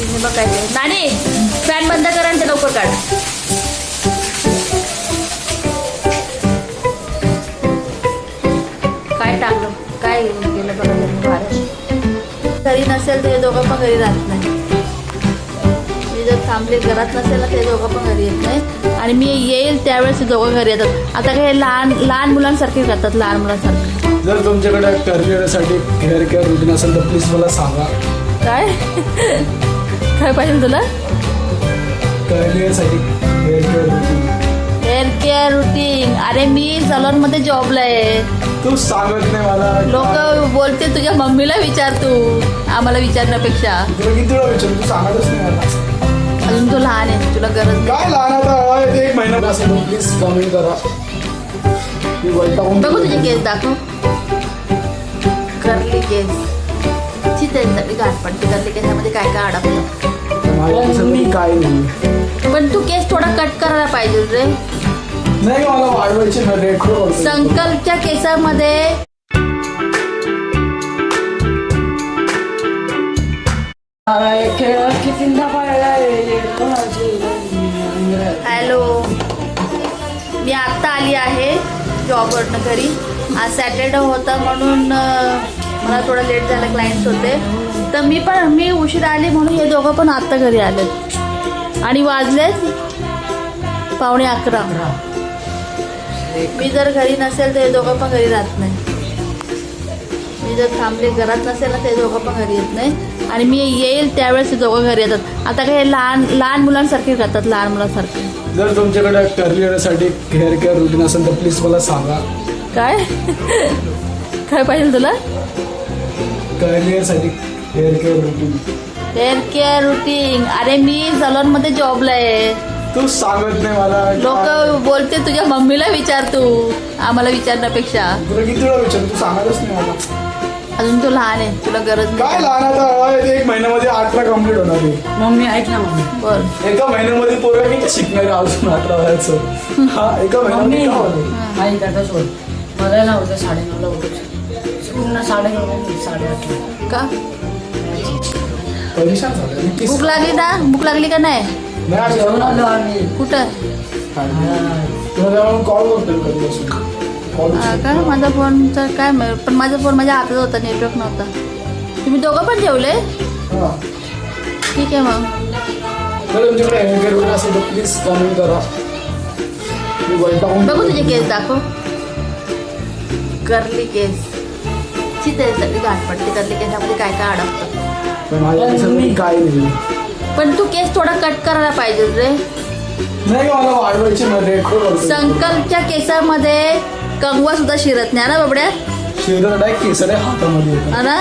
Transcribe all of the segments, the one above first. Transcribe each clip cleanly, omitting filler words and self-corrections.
तिने बघ काय केलं. नानी फॅन बंद करा आणि ते लवकर काढ. काय टाकलं काय केलं बघा बाहेर. घरी नसेल ते दोघं पण घरी राहत नाही. मी जर थांबले घरात नसेल ना ते दोघं पण घरी येत नाही आणि मी येईल त्यावेळेस ते दोघं घरी येतात. आता काय लहान लहान मुलांसारखे करतात. लहान मुलांसारखे. जर तुमच्याकडे करिअरसाठी हेअर केअर रुटीन असेल तर प्लीज मला सांगा. काय काय पाहिजे तुला. करिअरसाठी hair care routine. Hair care routine. अरे मी सलॉन मध्ये जॉबला आहे. तू सांगत नाही मला. लोक बोलते तुझ्या मम्मीला विचार तू आम्हाला विचारण्यापेक्षा. तुला किती वेळा विचार तू सांगतच नाही मला. अजून तू लहान आहे तुला गरज नाही. काय लहान आता 1 महिना असेल तर प्लीज कमेंट करा. मी वैतागून बघू तुझे केस दाखव. करली केस ची त्यांच्यासाठी घाट पडते. करली केसामध्ये काय काय अडकलं. माझ्या केसामध्ये काय नाही. पण तू केस थोडा कट करायला पाहिजे रे. नाही मला वाढवायचे ना रेट. संकल्पच्या केसामध्ये हॅलो मी आत्ता आली आहे जॉबवरनं घरी. आज सॅटर्डे होता म्हणून मला थोडं लेट झालं. क्लायंट्स होते तर मी उशीर आली म्हणून हे दोघं पण आत्ता घरी आलेत आणि वाजलेत 11:15. मी जर घरी नसेल तर हे दोघं पण घरी राहत नाही. मी जर थांबले घरात नसेल ना ते दोघं पण घरी येत नाही आणि मी येईल त्यावेळेस ते दोघं घरी येतात. आता काय लहान लहान मुलांसारखे करतात. लहान मुलांसारखे. जर तुमच्याकडे करिअरसाठी हेअर केअर रुटीन असेल तर प्लीज मला सांगा. काय काय पाहिजे तुला. करिअरसाठी hair care routine. Hair care routine. अरे मी सलॉन मध्ये जॉबला आहे. तू सांगत नाही मला. लोक बोलते तुझ्या मम्मीला विचार तू आम्हाला विचारण्यापेक्षा. तुला किती वेळा विचार तू सांगतच नाही मला. अजून तू लहान आहे तुला गरज काय नाही. लहान आता 1 महिन्यामध्ये 18 कम्प्लीट होणार आहे. मम्मी ऐक ना मम्मी. बर एका महिन्यामध्ये पोरं किती शिकणार आहे अजून 18 वयाचं. हा एका महिन्यामध्ये काय होतं. ऐक आता सोड. मला ना होतं 9:30ला उठायचं. पूर्ण 9:30 का परेशान झालं. मी भूक लागली ना. भूक लागली का नाही. नाही जेवण आलो आम्ही. कुठं तुला कॉल करतो कधीपासून. का माझा फोनचा काय पण माझा फोन माझ्या हातात होता. नेटवर्क नव्हता. तुम्ही दोघं पण जेवले. ठीक आहे मग. जर तुमच्याकडे हेअर केअर रुटीन असेल तर प्लीज कमेंट करा. मी वैतागून बघू तुझे केस दाखव. करली केस ची त्यांच्यासाठी घाट पडते. करली केसामध्ये काय काय अडकतं. माझ्या केसामध्ये काय नाही. पण तू केस थोडा कट करायला पाहिजे रे. नाही मला वाढवायचे ना रेट. संकल्पच्या केसामध्ये कंगवा सुद्धा शिरत नाही ना बाबड्या. शिरत डायरेक्ट केस आहे हातामध्ये येतात. हा ना.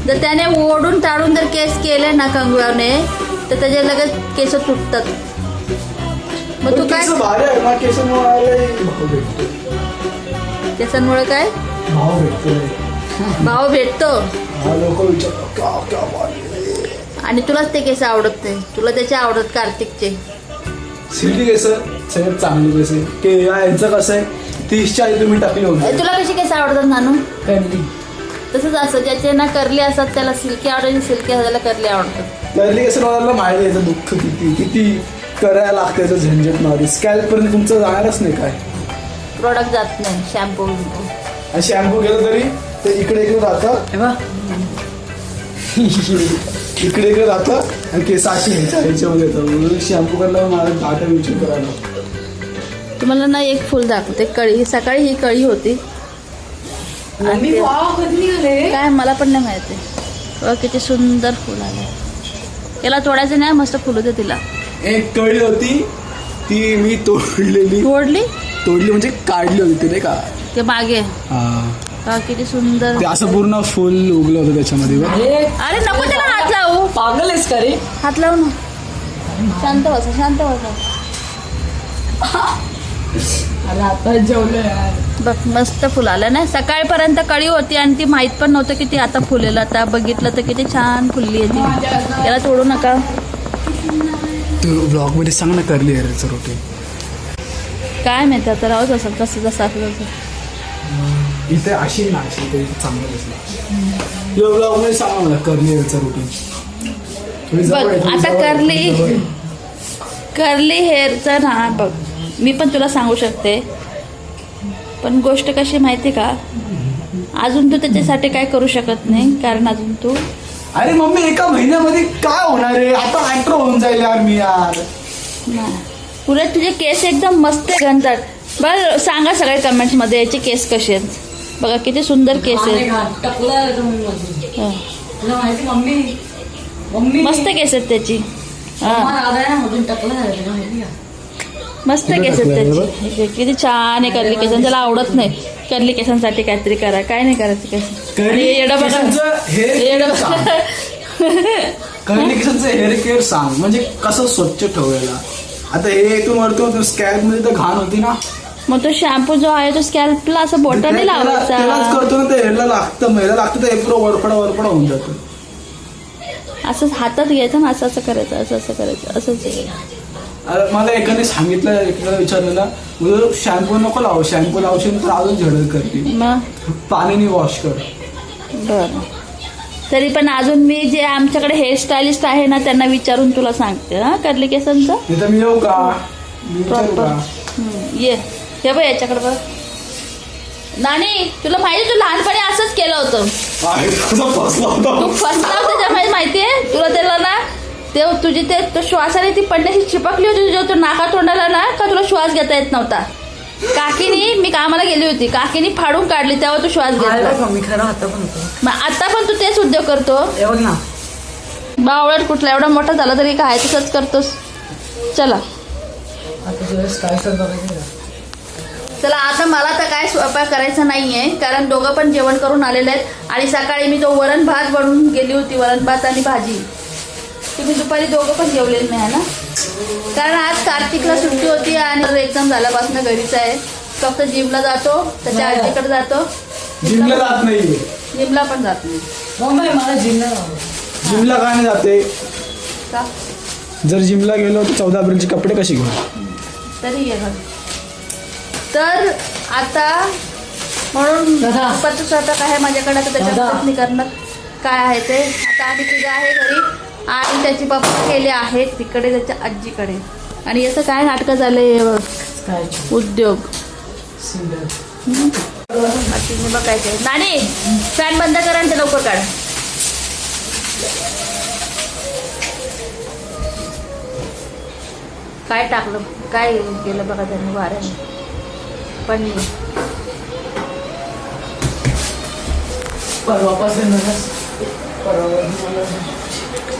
जर त्याने ओढून टाळून जर केस केले ना कंगव्याने तर त्याचे लगेच केस तुटतात. मग तू काय केस भारी आहे ना. केसांमुळे भाव भेटतो. केसांमुळे काय भाव भेटतो. भाव भेटतो. हा लोक विचारतात क्या भारी. आणि तुलाच ते केस आवडत नाही. तुला त्याचे आवडत कार्तिकचे. सिल्की केस सगळ्यात चांगली केस आहे. की यांचं कसं आहे 30च्या आधी तुम्ही टाकली होती. तुला कशी केस आवडतात नानू. काय नाही तसंच असं ज्याचे ना करली असतात त्याला सिल्की आवडते. सिल्की असल्याला करली आवडतात. कर्ली केस मला माहिती याचं दुःख किती करायला लागतं याचं झंझट मारी. स्कॅल्प पर्यंत तुमचं जाणारच नाही काय. प्रोडक्ट जात नाही. शॅम्पू आणि शॅम्पू केलं तरी ते इकडे राहतं. इकडे राहतं आणि केस अशी ह्याच्यामध्ये येतं. म्हणून शॅम्पू करायला मला दाटा विचार करायला. तुम्हाला ना एक फुल दाखवते. कळी सकाळी ही कळी होती. आणि ते- काय मला पण नाही माहिती. बघ किती सुंदर फुल आलं. याला तोडायचं नाही. मस्त फुल होते तिला. एक कळी होती ती मी तोडली म्हणजे काढली होती ती नाही का. ते मागे हा किती सुंदर. ते असं पूर्ण फुल उगलं होतं त्याच्यामध्ये. अरे नको त्याला हात लावू. पागल आहेस का रे. हात लावू ना. शांत बसा शांत बसा. अरे आता जेवलो यार. बघ मस्त फुल आलं ना. सकाळपर्यंत कळी होती आणि ती माहित पण नव्हतं की ती आता फुलेलं. आता बघितलं तर किती छान फुलली आहे ती. याला तोडू नका. तू ब्लॉगमध्ये सांग ना करली हेअरचं रुटीन. काय माहिती आता राहूच असं कसं जसं असं तसं. इथे अशी ना अशी तरी चांगलं दिसलं. ब्लॉगमध्ये सांगा मला करली हेअरचं रुटीन. थोडी जवळ बघ आहे, थोडी आता जवळ आहे, थोडी जवळ आहे. कर्ली हेअरचं ना बघ, मी पण तुला सांगू शकते, पण गोष्ट कशी माहिती का, अजून तू त्याच्यासाठी काय करू शकत नाही, कारण अजून तू अरे मम्मी एका महिन्यामध्ये काय होणार आहे, आता अँट्रो होऊन जाईल यार मी यार. पुरे तुझे केस एकदम मस्त घनतात. बरं सांगा सगळ्या कमेंट्समध्ये याचे केस कसे आहेत. बघा किती सुंदर केस आहेत. हा. तुला माहिती मम्मी मम्मी मस्त केस आहेत त्याची. हा. मधून टकलं झालं तुला माहिती का? मस्त केस आहेत त्याची. किती छान आहे कर्ली केस. त्याला आवडत नाही कर्ली केसांसाठी काहीतरी करा. काय नाही करायचं केस. आणि येडं बघा येडं बघा. कर्ली केसांचं हेअर केअर सांग, म्हणजे कसं स्वच्छ ठेवायला. आता हे इथून वरतून स्कॅल्प मध्ये तर घाण होती ना, मग तो शॅम्पू जो आहे तो स्कॅल्पला असं बोटाने लावायचा. त्यालाच करतो ना, ते हेअरला लागतं, महिला लागतं, तर हे पुरं वरपडा होऊन जातं. असं हातात घ्यायचं ना, असं असं करायचं, असं असं करायचं, असंच. अरे मला एकाने सांगितलं, एकाला विचारलेलं, शॅम्पू नको लावू, शॅम्पू लावशील तर अजून झडल करते, मग पाण्याने वॉश कर. बरं, तरी पण अजून मी जे आमच्याकडे हेअरस्टायलिस्ट आहे ना त्यांना विचारून तुला सांगते हा कर्ली केसांचं. नाही तर मी येऊ का, मी विचारू प्रॉपर का? ये हे बघ याच्याकडे बघ. नानी तुला माहिती तू लहानपणी असंच केलं होतं. आहे, तुझा फसला होता. तू फसला होता त्याच्यामुळे माहितीये तुला. त्याला ना ते तुझी ते तो श्वासाने ती पडण्याची चिपकली होती तुझ्या, तो नाका तोंडाला ना, का तुला श्वास घेता येत नव्हता. काकीनी, मी कामाला गेली होती, काकीनी फाडून काढली तेव्हा तू श्वास घेतला. मी खरं आता पण होतो. मग आता पण तू तेच उद्योग करतो. हे बघ ना, बावळट कुठला, एवढा मोठा झाला तरी काय तसंच करतोस. चला आता तुझं स्टाईल बघायचं का? चला आता मला तर काय स्वयंपाक करायचा नाहीये, कारण दोघं पण जेवण करून आलेले आहेत. आणि सकाळी मी तो वरण भात बनवून गेली होती, वरण भात आणि भाजी. तुम्ही दुपारी दोघं पण जेवलेलं नाही ना, कारण आज कार्तिकला सुट्टी होती आणि एक्झाम झाल्यापासून घरीच आहे. फक्त जिमला जातो, त्याच्या आजीकडे जातो. जिमला जात नाही, जिमला पण जात नाही. मम्मी मला जिमला लावलं. जिमला काय नाही जाते. का जर जिमला गेलो तर 14 एप्रिलचे कपडे कसे घेऊ. तरी ये घरी. तर आता म्हणून दादा. दुपारचं स्वयंपाक आहे माझ्याकडे, तर त्याच्या दादा. पत्नी करणार काय आहे ते. आता आधी तुझं आहे घरी आणि त्याची पप्पा गेले आहेत तिकडे त्याच्या आजीकडे. आणि याचं काय नाटकं झालंय काय उद्योग. सिंगल बाकी बघायचं. नानी फॅन बंद करा आणि ते लवकर काढ. काय टाकलं, काय केलं बघा त्यांनी वाऱ्याने. पनीर परवापासून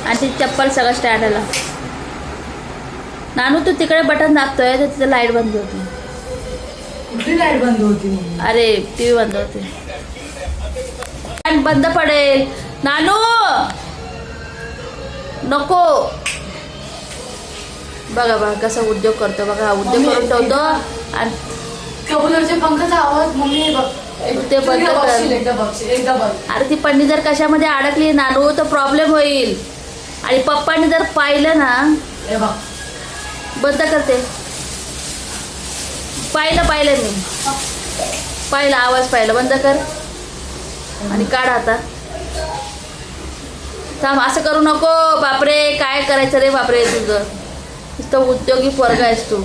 आणि ती चप्पल सगळं स्टँडला. नानू तू तिकडे बटन दाबतोय तर तिथे लाईट बंद होती. कुठली लाईट बंद होती? अरे टीव्ही बंद होते. फॅन बंद पडेल. नानू नको. बघा बघा कसा उद्योग करतो बघा. उद्योग करून ठेवतो आणि कबूतरचे पंखाचा आवाज मम्मी बघ. ते बंद कर. एकदा बघ. अरे ती पन्नी जर कशामध्ये अडकली नानू तर प्रॉब्लेम होईल. आणि पप्पाने जर पाहिलं ना, हे बघ बंद करते. पाहिलं मी पाहिलं, आवाज पाहिलं. बंद कर आणि काढ आता. थांब, असं करू नको. बापरे काय करायचं रे बापरे, तुझं नुसतं उद्योगी पोरगा आहेस तू.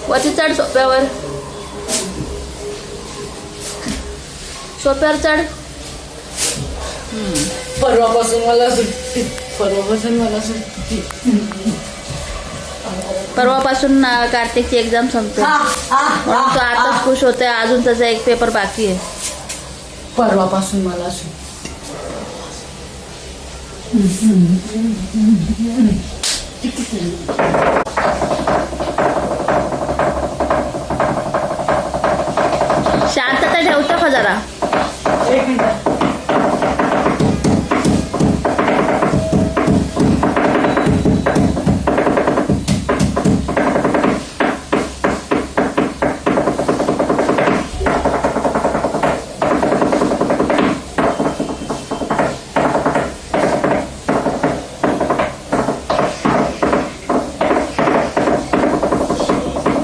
वरती चढ सोप्यावर, सोप्यावर चढ. परवापासून मला सुट्टी. परवापासून कार्तिकची एक्झाम संपते म्हणून तो आताच खुश होतोय. अजून त्याचा एक पेपर बाकी आहे. परवापासून मला सुट्टी. शांतता ठेवतो का जरा. एक मिनिट.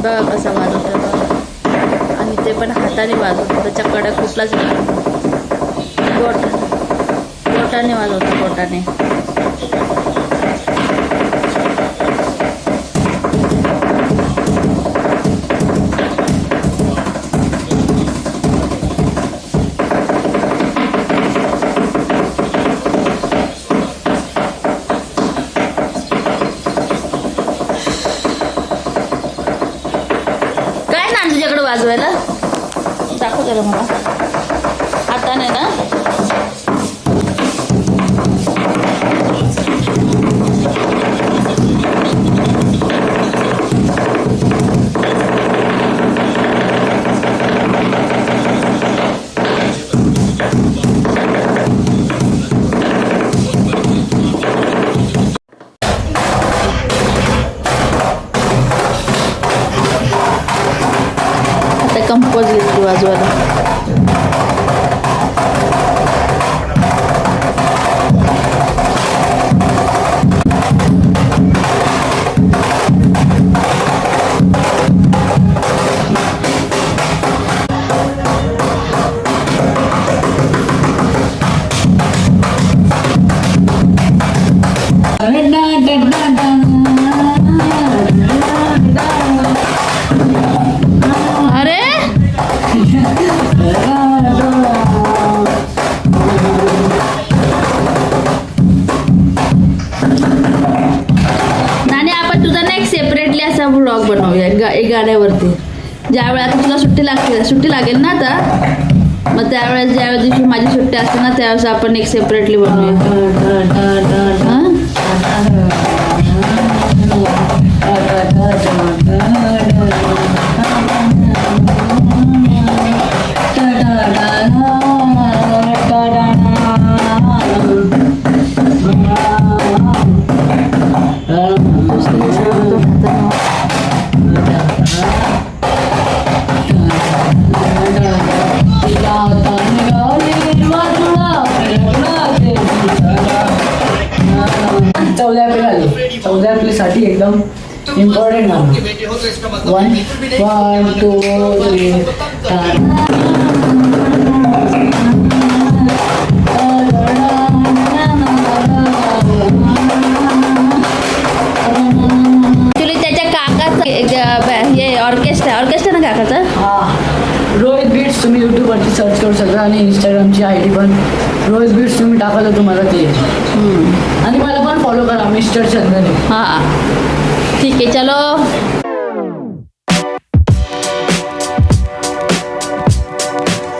बघा कसा वाजवतो बघा. आणि ते पण हाताने वाजवतो. त्याच्या कडा कुठलाच बोट पोटाने वाजवता पोटाने. काय ना तुझ्याकडे वाजवायला दाखव जरा मला. हाताने ना. आता कंपोज घेतली वाजवायला. अरे नानी आपण तुझा ना एक सेपरेटली असा व्लॉग बनवूया एक गाण्यावरती. ज्यावेळी आता तुला सुट्टी लागेल ना आता, मग त्यावेळेस ज्या दिवशी माझी सुट्टी असते ना त्यावेळेस आपण एक सेपरेटली बनवूया. हां चौदा एप्रिलसाठी एकदम इम्पॉर्टंट गाणं. 1 1 2 3 ऍक्च्युली त्याच्या काकाचं हे ऑर्केस्ट्रा ना काकाचा. हा रोहित बीट्स तुम्ही यूट्यूबवरती सर्च करू शकता आणि इंस्टाग्रामची ID पण रोहित बीट्स तुम्ही टाकाल तुम्हाला ते येईल. आणि मला पण फॉलो करा मिस्टर चंदने. हां ठीक आहे चलो.